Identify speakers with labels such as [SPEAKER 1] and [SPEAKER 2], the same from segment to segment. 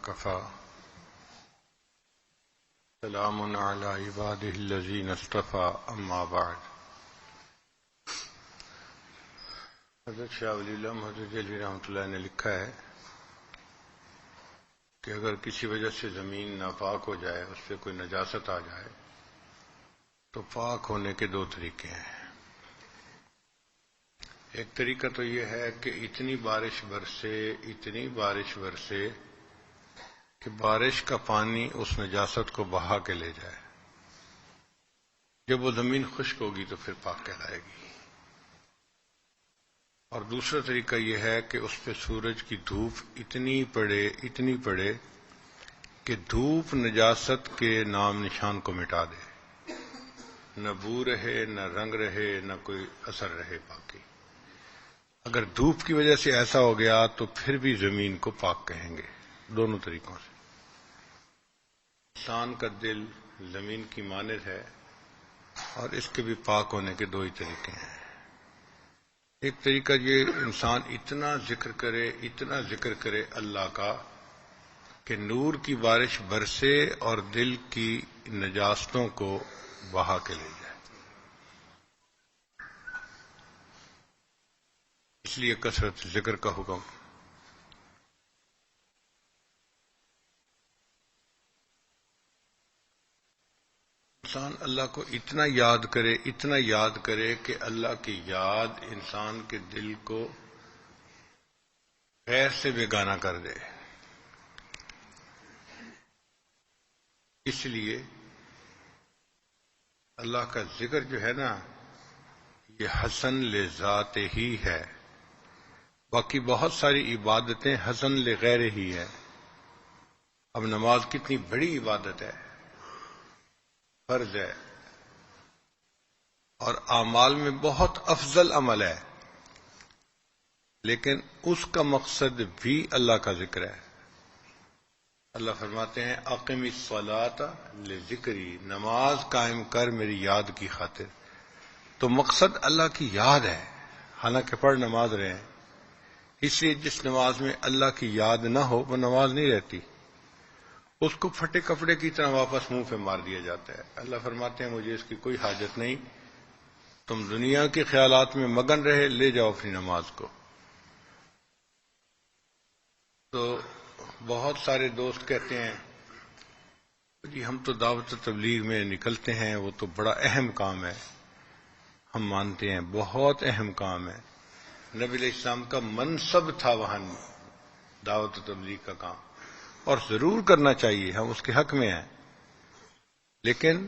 [SPEAKER 1] وكفى سلام على عباده الذين اصطفى اما بعد. حضرت شاہ ولی اللہ محمد دہلوی رحمۃ اللہ نے لکھا ہے کہ اگر کسی وجہ سے زمین ناپاک ہو جائے، اس پہ کوئی نجاست آ جائے، تو پاک ہونے کے دو طریقے ہیں. ایک طریقہ تو یہ ہے کہ اتنی بارش برسے کہ بارش کا پانی اس نجاست کو بہا کے لے جائے. جب وہ زمین خشک ہوگی تو پھر پاک کہلائے گی. اور دوسرا طریقہ یہ ہے کہ اس پہ سورج کی دھوپ اتنی پڑے کہ دھوپ نجاست کے نام نشان کو مٹا دے، نہ بو رہے، نہ رنگ رہے، نہ کوئی اثر رہے باقی. اگر دھوپ کی وجہ سے ایسا ہو گیا تو پھر بھی زمین کو پاک کہیں گے. دونوں طریقوں سے. انسان کا دل زمین کی مانند ہے اور اس کے بھی پاک ہونے کے دو ہی طریقے ہیں. ایک طریقہ یہ انسان اتنا ذکر کرے اللہ کا کہ نور کی بارش برسے اور دل کی نجاستوں کو بہا کے لے جائے. اس لیے کثرت ذکر کا حکم. انسان اللہ کو اتنا یاد کرے کہ اللہ کی یاد انسان کے دل کو غیر سے بیگانہ کر دے. اس لیے اللہ کا ذکر جو ہے نا، یہ حسن لذات ہی ہے. باقی بہت ساری عبادتیں حسن لغیر ہی ہے. اب نماز کتنی بڑی عبادت ہے، فرض ہے، اور اعمال میں بہت افضل عمل ہے، لیکن اس کا مقصد بھی اللہ کا ذکر ہے. اللہ فرماتے ہیں اقم الصلاۃ لذکری، نماز قائم کر میری یاد کی خاطر. تو مقصد اللہ کی یاد ہے، حالانکہ پڑھ نماز رہے ہیں. اس لیے جس نماز میں اللہ کی یاد نہ ہو وہ نماز نہیں رہتی، اس کو پھٹے کپڑے کی طرح واپس منہ پہ مار دیا جاتا ہے. اللہ فرماتے ہیں مجھے اس کی کوئی حاجت نہیں، تم دنیا کے خیالات میں مگن رہے، لے جاؤ اپنی نماز کو. تو بہت سارے دوست کہتے ہیں جی ہم تو دعوت و تبلیغ میں نکلتے ہیں، وہ تو بڑا اہم کام ہے. ہم مانتے ہیں بہت اہم کام ہے. نبی علیہ السلام کا منصب تھا وہاں دعوت و تبلیغ کا کام، اور ضرور کرنا چاہیے، ہم اس کے حق میں ہیں. لیکن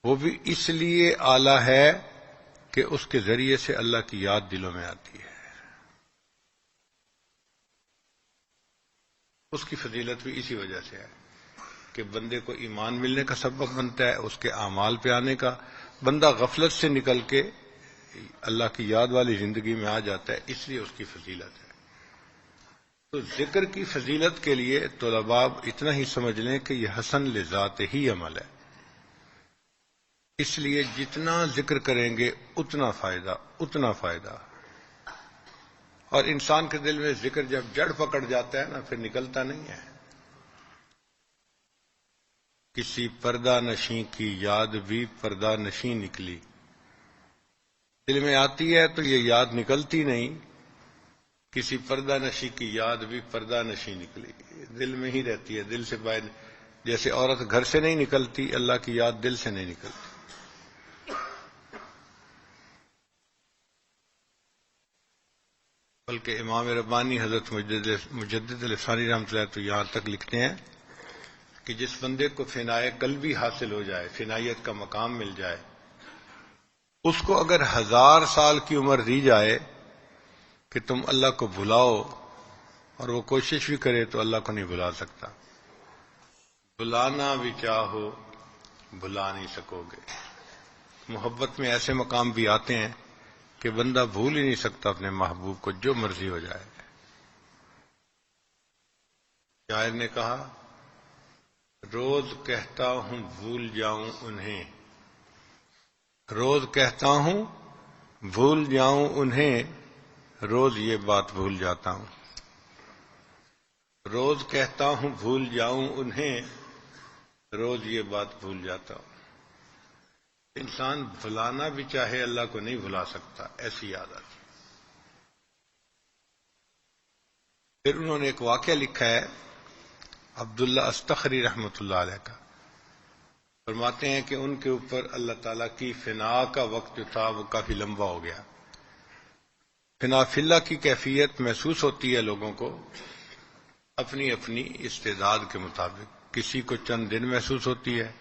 [SPEAKER 1] وہ بھی اس لیے اعلیٰ ہے کہ اس کے ذریعے سے اللہ کی یاد دلوں میں آتی ہے. اس کی فضیلت بھی اسی وجہ سے ہے کہ بندے کو ایمان ملنے کا سبب بنتا ہے، اس کے اعمال پہ آنے کا. بندہ غفلت سے نکل کے اللہ کی یاد والی زندگی میں آ جاتا ہے، اس لیے اس کی فضیلت ہے. تو ذکر کی فضیلت کے لیے طلباء اتنا ہی سمجھ لیں کہ یہ حسن لذات ہی عمل ہے. اس لیے جتنا ذکر کریں گے اتنا فائدہ. اور انسان کے دل میں ذکر جب جڑ پکڑ جاتا ہے نا، پھر نکلتا نہیں ہے. کسی پردہ نشیں کی یاد بھی پردہ نشیں نکلی. دل میں آتی ہے تو یہ یاد نکلتی نہیں. کسی پردہ نشیں کی یاد بھی پردہ نشیں نکلی. دل میں ہی رہتی ہے، دل سے باہر. جیسے عورت گھر سے نہیں نکلتی، اللہ کی یاد دل سے نہیں نکلتی. بلکہ امام ربانی حضرت مجدد الفسانی رحمۃ اللہ تو یہاں تک لکھتے ہیں کہ جس بندے کو فنائے قلبی حاصل ہو جائے، فنائیت کا مقام مل جائے، اس کو اگر 1000 سال کی عمر دی جائے کہ تم اللہ کو بھلاؤ، اور وہ کوشش بھی کرے تو اللہ کو نہیں بھلا سکتا. بلانا بھی چاہو بھلا نہیں سکو گے. محبت میں ایسے مقام بھی آتے ہیں کہ بندہ بھول ہی نہیں سکتا اپنے محبوب کو، جو مرضی ہو جائے. شاعر نے کہا روز کہتا ہوں بھول جاؤں انہیں، روز کہتا ہوں بھول جاؤں انہیں، روز یہ بات بھول جاتا ہوں. روز کہتا ہوں بھول جاؤں انہیں، روز یہ بات بھول جاتا ہوں۔ انسان بھلانا بھی چاہے اللہ کو نہیں بھلا سکتا، ایسی یاد آتی۔ پھر انہوں نے ایک واقعہ لکھا ہے عبداللہ استخری رحمۃ اللہ علیہ کا، فرماتے ہیں کہ ان کے اوپر اللہ تعالیٰ کی فنا کا وقت جو تھا وہ کافی لمبا ہو گیا۔ فنا فی اللہ کی کیفیت محسوس ہوتی ہے لوگوں کو اپنی اپنی استعداد کے مطابق، کسی کو چند دن محسوس ہوتی ہے،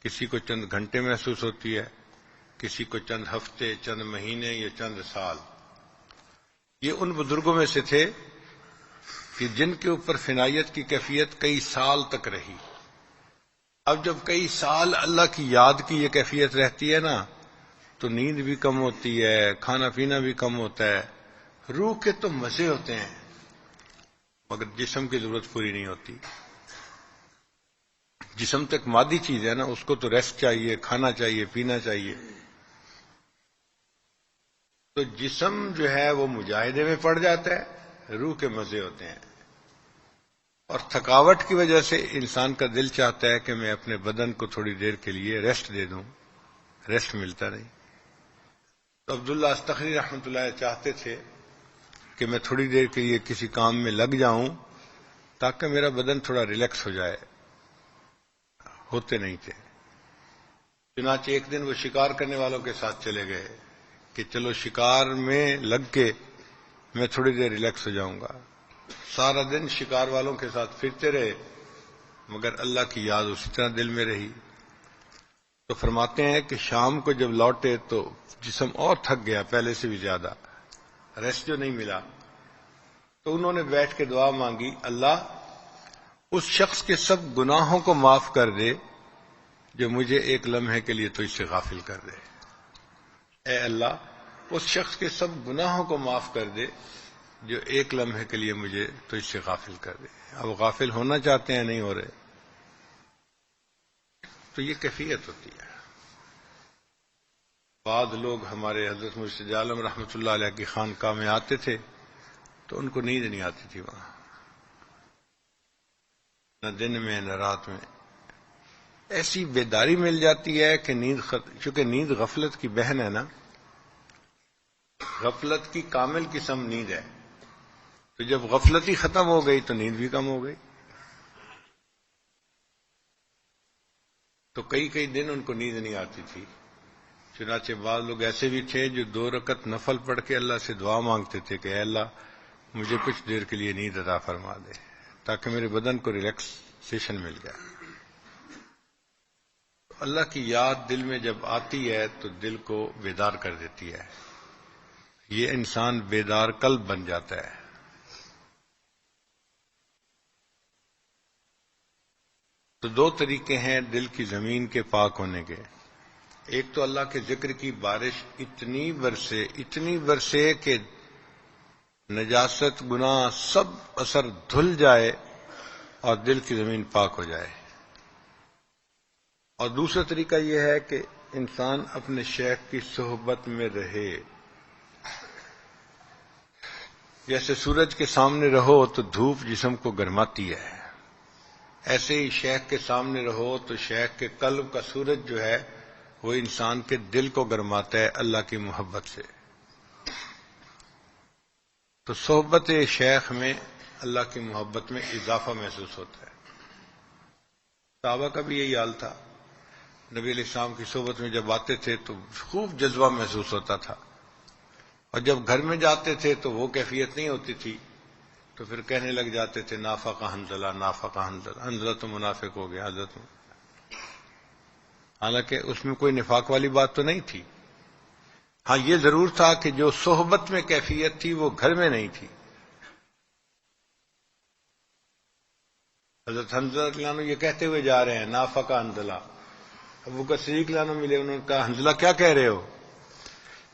[SPEAKER 1] کسی کو چند گھنٹے محسوس ہوتی ہے، کسی کو چند ہفتے، چند مہینے یا چند سال۔ یہ ان بزرگوں میں سے تھے کہ جن کے اوپر فنائیت کی کیفیت کئی سال تک رہی۔ اب جب کئی سال اللہ کی یاد کی یہ کیفیت رہتی ہے نا، تو نیند بھی کم ہوتی ہے، کھانا پینا بھی کم ہوتا ہے، روح کے تو مزے ہوتے ہیں مگر جسم کی ضرورت پوری نہیں ہوتی۔ جسم تک مادی چیز ہے نا، اس کو تو ریسٹ چاہیے، کھانا چاہیے، پینا چاہیے۔ تو جسم جو ہے وہ مجاہدے میں پڑ جاتا ہے، روح کے مزے ہوتے ہیں، اور تھکاوٹ کی وجہ سے انسان کا دل چاہتا ہے کہ میں اپنے بدن کو تھوڑی دیر کے لیے ریسٹ دے دوں، ریسٹ ملتا نہیں۔ تو عبداللہ استخری رحمۃ اللہ چاہتے تھے کہ میں تھوڑی دیر کے لیے کسی کام میں لگ جاؤں تاکہ میرا بدن تھوڑا ریلیکس ہو جائے، ہوتے نہیں تھے۔ چنانچہ ایک دن وہ شکار کرنے والوں کے ساتھ چلے گئے کہ چلو شکار میں لگ کے میں تھوڑی دیر ریلیکس ہو جاؤں گا۔ سارا دن شکار والوں کے ساتھ پھرتے رہے مگر اللہ کی یاد اسی طرح دل میں رہی۔ تو فرماتے ہیں کہ شام کو جب لوٹے تو جسم اور تھک گیا پہلے سے بھی زیادہ، ریسٹ جو نہیں ملا۔ تو انہوں نے بیٹھ کے دعا مانگی، اللہ اس شخص کے سب گناہوں کو معاف کر دے جو مجھے ایک لمحے کے لیے تجھ سے غافل کر دے۔ اے اللہ اس شخص کے سب گناہوں کو معاف کر دے جو ایک لمحے کے لیے مجھے تجھ سے غافل کر دے۔ اب غافل ہونا چاہتے ہیں، نہیں ہو رہے۔ تو یہ کیفیت ہوتی ہے۔ بعض لوگ ہمارے حضرت مرشد عالم رحمۃ اللہ علیہ کی خانقاہ میں آتے تھے تو ان کو نیند نہیں آتی تھی وہاں، نہ دن میں نہ رات میں۔ ایسی بیداری مل جاتی ہے کہ چونکہ نیند غفلت کی بہن ہے نا، غفلت کی کامل قسم نیند ہے، تو جب غفلت ہی ختم ہو گئی تو نیند بھی کم ہو گئی۔ تو کئی دن ان کو نیند نہیں آتی تھی۔ چنانچہ بعض لوگ ایسے بھی تھے جو 2 رکعت نفل پڑھ کے اللہ سے دعا مانگتے تھے کہ اے اللہ مجھے کچھ دیر کے لیے نیند عطا فرما دے تاکہ میرے بدن کو ریلیکسیشن مل جائے۔ اللہ کی یاد دل میں جب آتی ہے تو دل کو بیدار کر دیتی ہے، یہ انسان بیدار قلب بن جاتا ہے۔ تو 2 طریقے ہیں دل کی زمین کے پاک ہونے کے۔ ایک تو اللہ کے ذکر کی بارش اتنی برسے کہ نجاست، گناہ سب اثر دھل جائے اور دل کی زمین پاک ہو جائے۔ اور دوسرا طریقہ یہ ہے کہ انسان اپنے شیخ کی صحبت میں رہے۔ جیسے سورج کے سامنے رہو تو دھوپ جسم کو گرماتی ہے، ایسے ہی شیخ کے سامنے رہو تو شیخ کے قلب کا سورج جو ہے وہ انسان کے دل کو گرماتا ہے اللہ کی محبت سے۔ تو صحبت شیخ میں اللہ کی محبت میں اضافہ محسوس ہوتا ہے۔ صحابہ کا بھی یہی حال تھا، نبی علیہ السلام کی صحبت میں جب آتے تھے تو خوب جذبہ محسوس ہوتا تھا، اور جب گھر میں جاتے تھے تو وہ کیفیت نہیں ہوتی تھی، تو پھر کہنے لگ جاتے تھے نافق حنظلہ، نافق حنظلہ، حنظلہ تو منافق ہو گیا حضرت۔ حالانکہ اس میں کوئی نفاق والی بات تو نہیں تھی، ہاں یہ ضرور تھا کہ جو صحبت میں کیفیت تھی وہ گھر میں نہیں تھی۔ حضرت حنظلہ رضی اللہ عنہ یہ کہتے ہوئے جا رہے ہیں نافق حنظلہ، ابو بکر صدیق رضی اللہ عنہ ملے، انہوں نے کہا حنظلہ کیا کہہ رہے ہو؟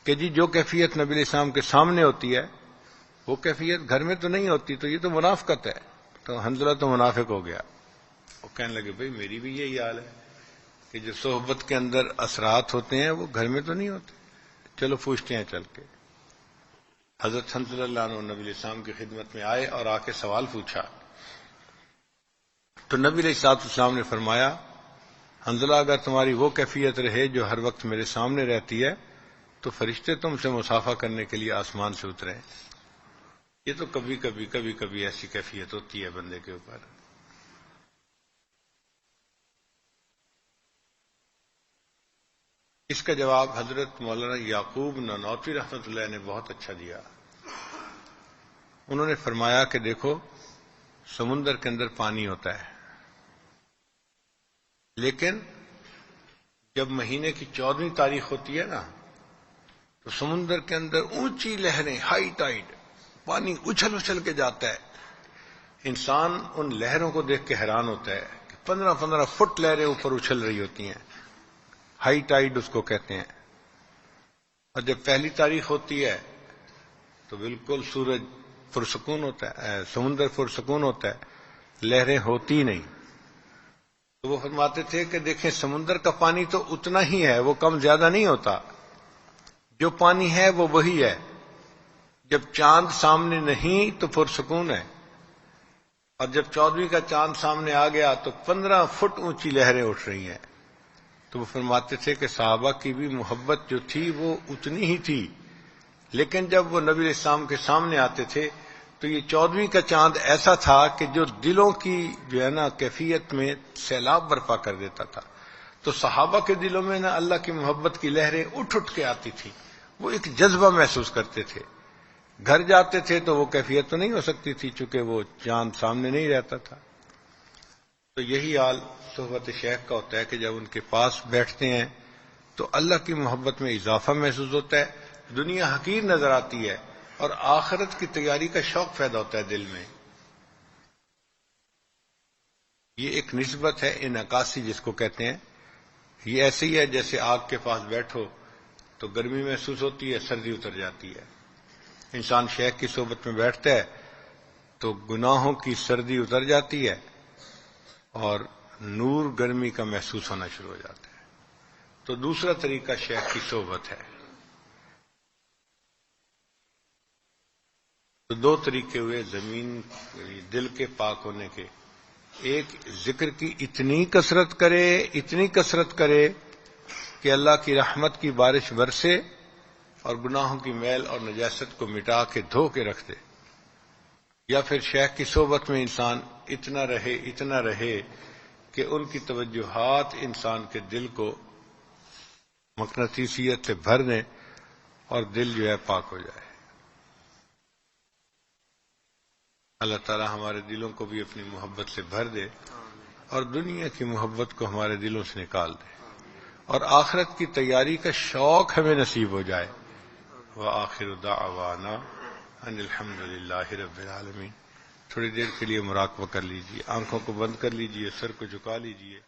[SPEAKER 1] کہ جی جو کیفیت نبی علیہ السلام کے سامنے ہوتی ہے وہ کیفیت گھر میں تو نہیں ہوتی، تو یہ تو منافقت ہے۔ تو حنظلہ تو منافق ہو گیا۔ وہ کہنے لگے بھئی میری بھی یہی حال ہے کہ جو صحبت کے اندر اثرات ہوتے ہیں وہ گھر میں تو نہیں ہوتے، چلو پوچھتے ہیں چل کے۔ حضرت حنظلہ اللہ عنہ نبی علیہ السلام کی خدمت میں آئے اور آ کے سوال پوچھا تو نبی علیہ الصلوۃ والسلام نے فرمایا حنظلہ اگر تمہاری وہ کیفیت رہے جو ہر وقت میرے سامنے رہتی ہے تو فرشتے تم سے مصافحہ کرنے کے لیے آسمان سے اتریں. یہ تو کبھی کبھی ایسی کیفیت ہوتی ہے بندے کے اوپر. اس کا جواب حضرت مولانا یعقوب نانوتوی رحمۃ اللہ نے بہت اچھا دیا. انہوں نے فرمایا کہ دیکھو سمندر کے اندر پانی ہوتا ہے، لیکن جب مہینے کی 14ویں تاریخ ہوتی ہے نا تو سمندر کے اندر اونچی لہریں، ہائی ٹائیڈ، پانی اچھل کے جاتا ہے. انسان ان لہروں کو دیکھ کے حیران ہوتا ہے کہ 15 فٹ لہریں اوپر اچھل رہی ہوتی ہیں. ہائی ٹائیڈ اس کو کہتے ہیں. اور جب پہلی تاریخ ہوتی ہے تو بالکل سورج پرسکون ہوتا ہے، سمندر پرسکون ہوتا ہے، لہریں ہوتی نہیں. تو وہ فرماتے تھے کہ دیکھیں سمندر کا پانی تو اتنا ہی ہے، وہ کم زیادہ نہیں ہوتا. جو پانی ہے وہ وہی ہے. جب چاند سامنے نہیں تو پرسکون ہے، اور جب 14ویں کا چاند سامنے آ گیا تو 15 فٹ اونچی لہریں اٹھ رہی ہیں. تو وہ فرماتے تھے کہ صحابہ کی بھی محبت جو تھی وہ اتنی ہی تھی، لیکن جب وہ نبی علیہ السلام کے سامنے آتے تھے تو یہ 14ویں کا چاند ایسا تھا کہ جو دلوں کی جو ہے نا کیفیت میں سیلاب برپا کر دیتا تھا. تو صحابہ کے دلوں میں نا اللہ کی محبت کی لہریں اٹھ کے آتی تھی. وہ ایک جذبہ محسوس کرتے تھے. گھر جاتے تھے تو وہ کیفیت تو نہیں ہو سکتی تھی چونکہ وہ چاند سامنے نہیں رہتا تھا. تو یہی حال صحبت شیخ کا ہوتا ہے کہ جب ان کے پاس بیٹھتے ہیں تو اللہ کی محبت میں اضافہ محسوس ہوتا ہے. دنیا حقیر نظر آتی ہے اور آخرت کی تیاری کا شوق پیدا ہوتا ہے دل میں. یہ ایک نسبت ہے انعکاسی جس کو کہتے ہیں. یہ ایسے ہی ہے جیسے آگ کے پاس بیٹھو تو گرمی محسوس ہوتی ہے، سردی اتر جاتی ہے. انسان شیخ کی صحبت میں بیٹھتا ہے تو گناہوں کی سردی اتر جاتی ہے اور نور گرمی کا محسوس ہونا شروع ہو جاتا ہے. تو دوسرا طریقہ شیخ کی صحبت ہے. تو دو طریقے ہوئے زمین دل کے پاک ہونے کے. ایک ذکر کی اتنی کثرت کرے کہ اللہ کی رحمت کی بارش برسے اور گناہوں کی میل اور نجاست کو مٹا کے دھو کے رکھ دے. یا پھر شیخ کی صحبت میں انسان اتنا رہے کہ ان کی توجہات انسان کے دل کو مقناطیسیت سے بھر دیں اور دل جو ہے پاک ہو جائے. اللہ تعالی ہمارے دلوں کو بھی اپنی محبت سے بھر دے اور دنیا کی محبت کو ہمارے دلوں سے نکال دے اور آخرت کی تیاری کا شوق ہمیں نصیب ہو جائے. وآخر دعوانا ان الحمد للہ رب العالمین. تھوڑی دیر کے لیے مراقبہ کر لیجئے، آنکھوں کو بند کر لیجئے، سر کو جھکا لیجئے.